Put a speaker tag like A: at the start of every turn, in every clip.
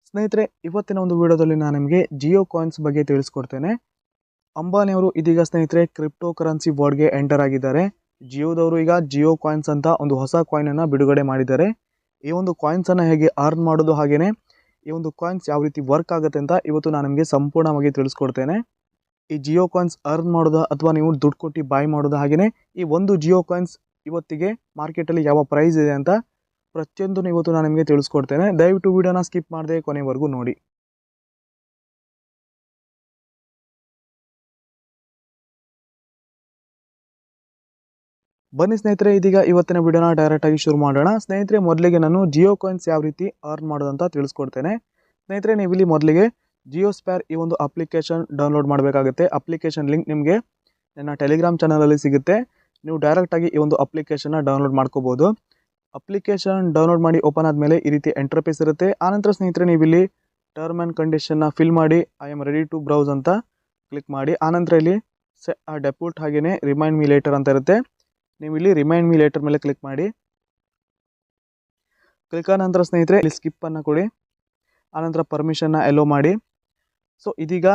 A: ಸ್ನೇಹಿತರೆ, ಇವತ್ತಿನ ಒಂದು ವಿಡಿಯೋದಲ್ಲಿ ನಾನು ನಿಮಗೆ ಜಿಯೋ ಕಾಯಿನ್ಸ್ ಬಗ್ಗೆ ತಿಳಿಸ್ಕೊಡ್ತೇನೆ. ಅಂಬಾನಿ ಅವರು ಇದೀಗ ಸ್ನೇಹಿತರೆ ಕ್ರಿಪ್ಟೋ ಕರೆನ್ಸಿ ವರ್ಲ್ಡ್ಗೆ ಎಂಟರ್ ಆಗಿದ್ದಾರೆ. ಜಿಯೋದವರು ಈಗ ಜಿಯೋ ಕಾಯಿನ್ಸ್ ಅಂತ ಒಂದು ಹೊಸ ಕಾಯಿನ್ ಅನ್ನು ಬಿಡುಗಡೆ ಮಾಡಿದ್ದಾರೆ. ಈ ಒಂದು ಕಾಯಿನ್ಸ್ ಅನ್ನು ಹೇಗೆ ಅರ್ನ್ ಮಾಡೋದು, ಹಾಗೇನೆ ಈ ಒಂದು ಕಾಯಿನ್ಸ್ ಯಾವ ರೀತಿ ವರ್ಕ್ ಆಗುತ್ತೆ ಅಂತ ಇವತ್ತು ನಾನು ನಿಮಗೆ ಸಂಪೂರ್ಣವಾಗಿ ತಿಳಿಸ್ಕೊಡ್ತೇನೆ. ಈ ಜಿಯೋ ಕಾಯಿನ್ಸ್ ಅರ್ನ್ ಮಾಡೋದು ಅಥವಾ ನೀವು ದುಡ್ಡು ಕೊಟ್ಟು ಬೈ ಮಾಡೋದು, ಹಾಗೇನೆ ಈ ಒಂದು ಜಿಯೋ ಕಾಯಿನ್ಸ್ ಇವತ್ತಿಗೆ ಮಾರ್ಕೆಟಲ್ಲಿ ಯಾವ ಪ್ರೈಸ್ ಇದೆ ಅಂತ ಪ್ರತಿಯೊಂದು ಇವತ್ತು ನಾನು ನಿಮಗೆ ತಿಳಿಸ್ಕೊಡ್ತೇನೆ. ದಯವಿಟ್ಟು ವಿಡಿಯೋನ ಸ್ಕಿಪ್ ಮಾಡದೆ ಕೊನೆವರೆಗೂ ನೋಡಿ. ಬನ್ನಿ ಸ್ನೇಹಿತರೆ, ಇದೀಗ ಇವತ್ತಿನ ವಿಡಿಯೋನ ಡೈರೆಕ್ಟ್ ಆಗಿ ಶುರು ಮಾಡೋಣ. ಸ್ನೇಹಿತರೆ, ಮೊದಲಿಗೆ ನಾನು ಜಿಯೋ ಕಾಯಿನ್ಸ್ ಯಾವ ರೀತಿ ಅರ್ನ್ ಮಾಡೋದಂತ ತಿಳಿಸ್ಕೊಡ್ತೇನೆ. ಸ್ನೇಹಿತರೆ, ನೀವು ಇಲ್ಲಿ ಮೊದಲಿಗೆ ಜಿಯೋ ಸ್ಪೇರ್ ಈ ಒಂದು ಅಪ್ಲಿಕೇಶನ್ ಡೌನ್ಲೋಡ್ ಮಾಡಬೇಕಾಗುತ್ತೆ. ಅಪ್ಲಿಕೇಶನ್ ಲಿಂಕ್ ನಿಮಗೆ ನನ್ನ ಟೆಲಿಗ್ರಾಮ್ ಚಾನಲಲ್ಲಿ ಸಿಗುತ್ತೆ. ನೀವು ಡೈರೆಕ್ಟ್ ಆಗಿ ಈ ಒಂದು ಅಪ್ಲಿಕೇಶನ್ನ ಡೌನ್ಲೋಡ್ ಮಾಡ್ಕೋಬಹುದು. ಅಪ್ಲಿಕೇಶನ್ ಡೌನ್ಲೋಡ್ ಮಾಡಿ ಓಪನ್ ಆದಮೇಲೆ ಈ ರೀತಿ ಇಂಟರ್ಫೇಸ್ ಇರುತ್ತೆ. ಆನಂತರ ಸ್ನೇಹಿತರೆ, ನೀವು ಇಲ್ಲಿ ಟರ್ಮ್ ಆ್ಯಂಡ್ ಕಂಡೀಷನ್ನ ಫಿಲ್ ಮಾಡಿ I am ready to browse ಅಂತ ಕ್ಲಿಕ್ ಮಾಡಿ. ಆನಂತರ ಇಲ್ಲಿ ಡೆಪೋಲ್ಟ್ ಹಾಗೇನೆ ರಿಮೈಂಡ್ ಮೀ ಲೇಟರ್ ಅಂತ ಇರುತ್ತೆ. ನೀವು ಇಲ್ಲಿ ರಿಮೈಂಡ್ ಮೀ ಲೇಟರ್ ಮೇಲೆ ಕ್ಲಿಕ್ ಮಾಡಿ. ಕ್ಲಿಕ್ ಆದ ನಂತರ ಸ್ನೇಹಿತರೆ ಇಲ್ಲಿ ಸ್ಕಿಪ್ ಅನ್ನು ಕೊಡಿ. ಆನಂತರ ಪರ್ಮಿಷನ್ನ ಎಲೋ ಮಾಡಿ. ಸೊ ಇದೀಗ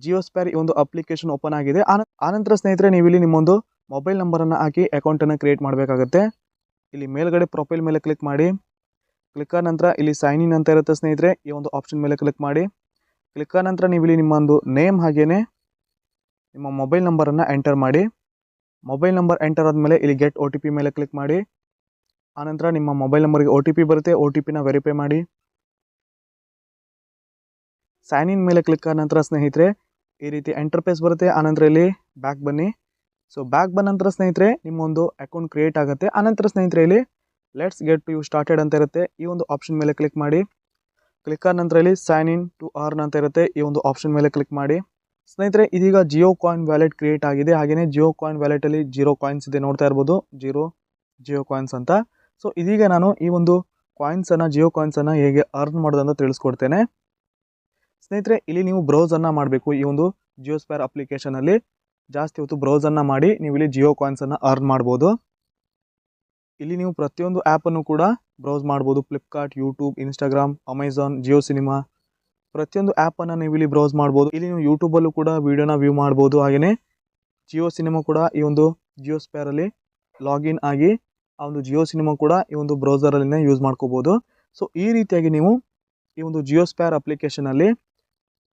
A: ಜಿಯೋ ಸ್ಪೇರ್ ಈ ಒಂದು ಅಪ್ಲಿಕೇಶನ್ ಓಪನ್ ಆಗಿದೆ. ಆನಂತರ ಸ್ನೇಹಿತರೆ, ನೀವು ಇಲ್ಲಿ ನಿಮ್ಮೊಂದು ಮೊಬೈಲ್ ನಂಬರನ್ನು ಹಾಕಿ ಅಕೌಂಟನ್ನು ಕ್ರಿಯೇಟ್ ಮಾಡಬೇಕಾಗುತ್ತೆ. ಇಲ್ಲಿ ಮೇಲ್ಗಡೆ ಪ್ರೊಫೈಲ್ ಮೇಲೆ ಕ್ಲಿಕ್ ಮಾಡಿ. ಕ್ಲಿಕ್ ಆದ ನಂತರ ಇಲ್ಲಿ ಸೈನ್ ಇನ್ ಅಂತ ಇರುತ್ತೆ ಸ್ನೇಹಿತರೆ, ಈ ಒಂದು ಆಪ್ಷನ್ ಮೇಲೆ ಕ್ಲಿಕ್ ಮಾಡಿ. ಕ್ಲಿಕ್ ಆದ ನಂತರ ನೀವು ಇಲ್ಲಿ ನಿಮ್ಮೊಂದು ನೇಮ್ ಹಾಗೇನೆ ನಿಮ್ಮ ಮೊಬೈಲ್ ನಂಬರನ್ನು ಎಂಟರ್ ಮಾಡಿ. ಮೊಬೈಲ್ ನಂಬರ್ ಎಂಟರ್ ಆದಮೇಲೆ ಇಲ್ಲಿ ಗೆಟ್ ಒ ಟಿ ಪಿ ಮೇಲೆ ಕ್ಲಿಕ್ ಮಾಡಿ. ಆನಂತರ ನಿಮ್ಮ ಮೊಬೈಲ್ ನಂಬರ್ಗೆ ಒ ಟಿ ಪಿ ಬರುತ್ತೆ, ಒ ಟಿ ಪಿನ ವೆರಿಫೈ ಮಾಡಿ. ಸೈನ್ ಇನ್ ಮೇಲೆ ಕ್ಲಿಕ್ ಆದ ನಂತರ ಸ್ನೇಹಿತರೆ ಈ ರೀತಿ ಎಂಟರ್ಫೇಸ್ ಬರುತ್ತೆ. ಆನಂತರ ಇಲ್ಲಿ ಬ್ಯಾಕ್ ಬನ್ನಿ. ಸೊ ಬ್ಯಾಕ್ ಬಂದ ನಂತರ ಸ್ನೇಹಿತರೆ ನಿಮ್ಮೊಂದು ಅಕೌಂಟ್ ಕ್ರಿಯೇಟ್ ಆಗುತ್ತೆ. ಆನಂತರ ಸ್ನೇಹಿತರೆ ಇಲ್ಲಿ ಲೆಟ್ಸ್ ಗೆಟ್ ಯು ಸ್ಟಾರ್ಟೆಡ್ ಅಂತ ಇರುತ್ತೆ, ಈ ಒಂದು ಆಪ್ಷನ್ ಮೇಲೆ ಕ್ಲಿಕ್ ಮಾಡಿ. ಕ್ಲಿಕ್ ಆದ ನಂತರ ಇಲ್ಲಿ ಸೈನ್ ಇನ್ ಟು ಅರ್ನ್ ಅಂತ ಇರುತ್ತೆ, ಈ ಒಂದು ಆಪ್ಷನ್ ಮೇಲೆ ಕ್ಲಿಕ್ ಮಾಡಿ. ಸ್ನೇಹಿತರೆ, ಇದೀಗ ಜಿಯೋ ಕಾಯಿನ್ ವ್ಯಾಲೆಟ್ ಕ್ರಿಯೇಟ್ ಆಗಿದೆ. ಹಾಗೆಯೇ ಜಿಯೋ ಕಾಯಿನ್ ವ್ಯಾಲೆಟಲ್ಲಿ 0 ಕಾಯಿನ್ಸ್ ಇದೆ, ನೋಡ್ತಾ ಇರ್ಬೋದು, 0 ಜಿಯೋ ಕಾಯಿನ್ಸ್ ಅಂತ. ಸೊ ಇದೀಗ ನಾನು ಈ ಒಂದು ಕಾಯಿನ್ಸನ್ನು ಜಿಯೋ ಕಾಯಿನ್ಸನ್ನು ಹೇಗೆ ಅರ್ನ್ ಮಾಡೋದಂತ ತಿಳಿಸ್ಕೊಡ್ತೇನೆ. ಸ್ನೇಹಿತರೆ, ಇಲ್ಲಿ ನೀವು ಬ್ರೌಸನ್ನು ಮಾಡಬೇಕು. ಈ ಒಂದು ಜಿಯೋ ಸ್ಪೇರ್ ಅಪ್ಲಿಕೇಶನಲ್ಲಿ ಜಾಸ್ತಿ ಹೊತ್ತು ಬ್ರೌಸನ್ನು ಮಾಡಿ ನೀವು ಇಲ್ಲಿ ಜಿಯೋ ಕಾಯಿನ್ಸನ್ನು ಅರ್ನ್ ಮಾಡ್ಬೋದು. ಇಲ್ಲಿ ನೀವು ಪ್ರತಿಯೊಂದು ಆ್ಯಪನ್ನು ಕೂಡ ಬ್ರೌಸ್ ಮಾಡ್ಬೋದು. Flipkart, YouTube, Instagram, Amazon, Jio cinema, ಪ್ರತಿಯೊಂದು ಆ್ಯಪನ್ನು ನೀವು ಇಲ್ಲಿ ಬ್ರೌಸ್ ಮಾಡ್ಬೋದು. ಇಲ್ಲಿ ನೀವು ಯೂಟ್ಯೂಬಲ್ಲೂ ಕೂಡ ವೀಡಿಯೋನ ವ್ಯೂ ಮಾಡ್ಬೋದು. ಹಾಗೆಯೇ ಜಿಯೋ ಸಿನಿಮಾ ಕೂಡ ಈ ಒಂದು ಜಿಯೋ ಸ್ಪೇರಲ್ಲಿ ಲಾಗಿನ್ ಆಗಿ ಆ ಒಂದು ಜಿಯೋ ಸಿನಿಮಾ ಕೂಡ ಈ ಒಂದು ಬ್ರೌಸರಲ್ಲಿನೇ ಯೂಸ್ ಮಾಡ್ಕೋಬೋದು. ಸೊ ಈ ರೀತಿಯಾಗಿ ನೀವು ಈ ಒಂದು ಜಿಯೋ ಸ್ಪೇರ್ ಅಪ್ಲಿಕೇಶನಲ್ಲಿ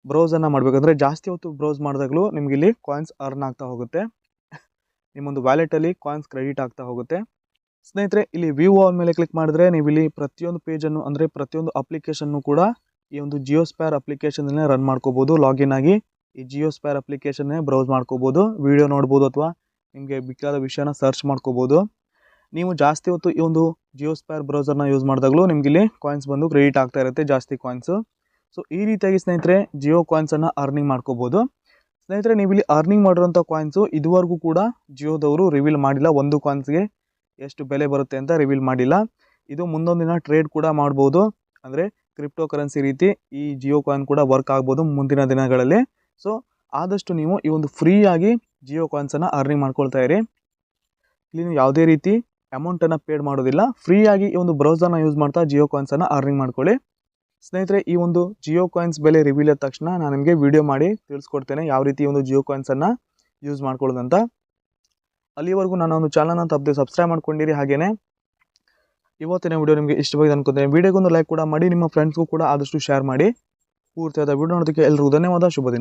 A: ಬ್ರೌಸನ್ನು ಮಾಡಬೇಕಂದ್ರೆ ಜಾಸ್ತಿ ಹೊತ್ತು ಬ್ರೌಸ್ ಮಾಡಿದಾಗಲೂ ನಿಮ್ಗೆ ಇಲ್ಲಿ ಕಾಯಿನ್ಸ್ ಅರ್ನ್ ಆಗ್ತಾ ಹೋಗುತ್ತೆ. ನಿಮ್ಮೊಂದು ವ್ಯಾಲೆಟಲ್ಲಿ ಕಾಯಿನ್ಸ್ ಕ್ರೆಡಿಟ್ ಆಗ್ತಾ ಹೋಗುತ್ತೆ. ಸ್ನೇಹಿತರೆ, ಇಲ್ಲಿ ವ್ಯೂ ಆಲ್ ಮೇಲೆ ಕ್ಲಿಕ್ ಮಾಡಿದ್ರೆ ನೀವು ಇಲ್ಲಿ ಪ್ರತಿಯೊಂದು ಪೇಜನ್ನು ಅಂದರೆ ಪ್ರತಿಯೊಂದು ಅಪ್ಲಿಕೇಶನ್ನು ಕೂಡ ಈ ಒಂದು ಜಿಯೋ ಸ್ಪೇರ್ ಅಪ್ಲಿಕೇಶನ್ನೇ ರನ್ ಮಾಡ್ಕೋಬೋದು. ಲಾಗಿನ್ ಆಗಿ ಈ ಜಿಯೋ ಸ್ಪೇರ್ ಅಪ್ಲಿಕೇಶನ್ನೇ ಬ್ರೌಸ್ ಮಾಡ್ಕೋಬೋದು, ವಿಡಿಯೋ ನೋಡ್ಬೋದು, ಅಥವಾ ನಿಮಗೆ ಬೇಕಾದ ವಿಷಯನ ಸರ್ಚ್ ಮಾಡ್ಕೋಬೋದು. ನೀವು ಜಾಸ್ತಿ ಹೊತ್ತು ಈ ಒಂದು ಜಿಯೋ ಸ್ಪೇರ್ ಬ್ರೌಸರ್ನ ಯೂಸ್ ಮಾಡಿದಾಗಲೂ ನಿಮ್ಗೆ ಇಲ್ಲಿ ಕಾಯಿನ್ಸ್ ಬಂದು ಕ್ರೆಡಿಟ್ ಆಗ್ತಾ ಇರುತ್ತೆ, ಜಾಸ್ತಿ ಕಾಯಿನ್ಸು. ಸೊ ಈ ರೀತಿಯಾಗಿ ಸ್ನೇಹಿತರೆ ಜಿಯೋ ಕಾಯಿನ್ಸನ್ನು ಅರ್ನಿಂಗ್ ಮಾಡ್ಕೋಬೋದು. ಸ್ನೇಹಿತರೆ, ನೀವು ಇಲ್ಲಿ ಅರ್ನಿಂಗ್ ಮಾಡಿರೋಂಥ ಕಾಯಿನ್ಸು ಇದುವರೆಗೂ ಕೂಡ ಜಿಯೋದವರು ರಿವೀಲ್ ಮಾಡಿಲ್ಲ. ಒಂದು ಕಾಯಿನ್ಸ್ಗೆ ಎಷ್ಟು ಬೆಲೆ ಬರುತ್ತೆ ಅಂತ ರಿವೀಲ್ ಮಾಡಿಲ್ಲ. ಇದು ಮುಂದೊಂದು ದಿನ ಟ್ರೇಡ್ ಕೂಡ ಮಾಡ್ಬೋದು, ಅಂದರೆ ಕ್ರಿಪ್ಟೋ ಕರೆನ್ಸಿ ರೀತಿ ಈ ಜಿಯೋ ಕಾಯಿನ್ ಕೂಡ ವರ್ಕ್ ಆಗ್ಬೋದು ಮುಂದಿನ ದಿನಗಳಲ್ಲಿ. ಸೊ ಆದಷ್ಟು ನೀವು ಈ ಒಂದು ಫ್ರೀಯಾಗಿ ಜಿಯೋ ಕಾಯಿನ್ಸನ್ನು ಅರ್ನಿಂಗ್ ಮಾಡ್ಕೊಳ್ತಾ ಇರಿ. ಇಲ್ಲಿ ನೀವು ಯಾವುದೇ ರೀತಿ ಅಮೌಂಟನ್ನು ಪೇಡ್ ಮಾಡೋದಿಲ್ಲ, ಫ್ರೀಯಾಗಿ ಈ ಒಂದು ಬ್ರೌಸರ್ನ ಯೂಸ್ ಮಾಡ್ತಾ ಜಿಯೋ ಕಾಯಿನ್ಸನ್ನು ಅರ್ನಿಂಗ್ ಮಾಡ್ಕೊಳ್ಳಿ. ಸ್ನೇಹಿತರೆ, ಈ ಒಂದು ಜಿಯೋ ಕಾಯಿನ್ಸ್ ಬೆಲೆ ರಿವೀಲ್ ಆದ ತಕ್ಷಣ ನಾನು ನಿಮಗೆ ವಿಡಿಯೋ ಮಾಡಿ ತಿಳಿಸ್ಕೊಡ್ತೇನೆ ಯಾವ ರೀತಿ ಒಂದು ಜಿಯೋ ಕಾಯಿನ್ಸನ್ನು ಯೂಸ್ ಮಾಡ್ಕೊಳ್ಳೋದಂತ. ಅಲ್ಲಿವರೆಗೂ ನನ್ನ ಒಂದು ಚಾನಲ್ನ ತಪ್ಪದೆ ಸಬ್ಸ್ಕ್ರೈಬ್ ಮಾಡ್ಕೊಂಡಿರಿ. ಹಾಗೆಯೇ ಇವತ್ತಿನ ವಿಡಿಯೋ ನಿಮಗೆ ಇಷ್ಟವಾಗಿದೆ ಅನ್ಕೋತೇನೆ. ವಿಡಿಯೋಗೊಂದು ಲೈಕ್ ಕೂಡ ಮಾಡಿ, ನಿಮ್ಮ ಫ್ರೆಂಡ್ಸ್ಗೂ ಕೂಡ ಆದಷ್ಟು ಶೇರ್ ಮಾಡಿ. ಪೂರ್ತಿಯಾದ ವಿಡಿಯೋ ನೋಡೋದಕ್ಕೆ ಎಲ್ರಿಗೂ ಧನ್ಯವಾದ. ಶುಭ ದಿನ.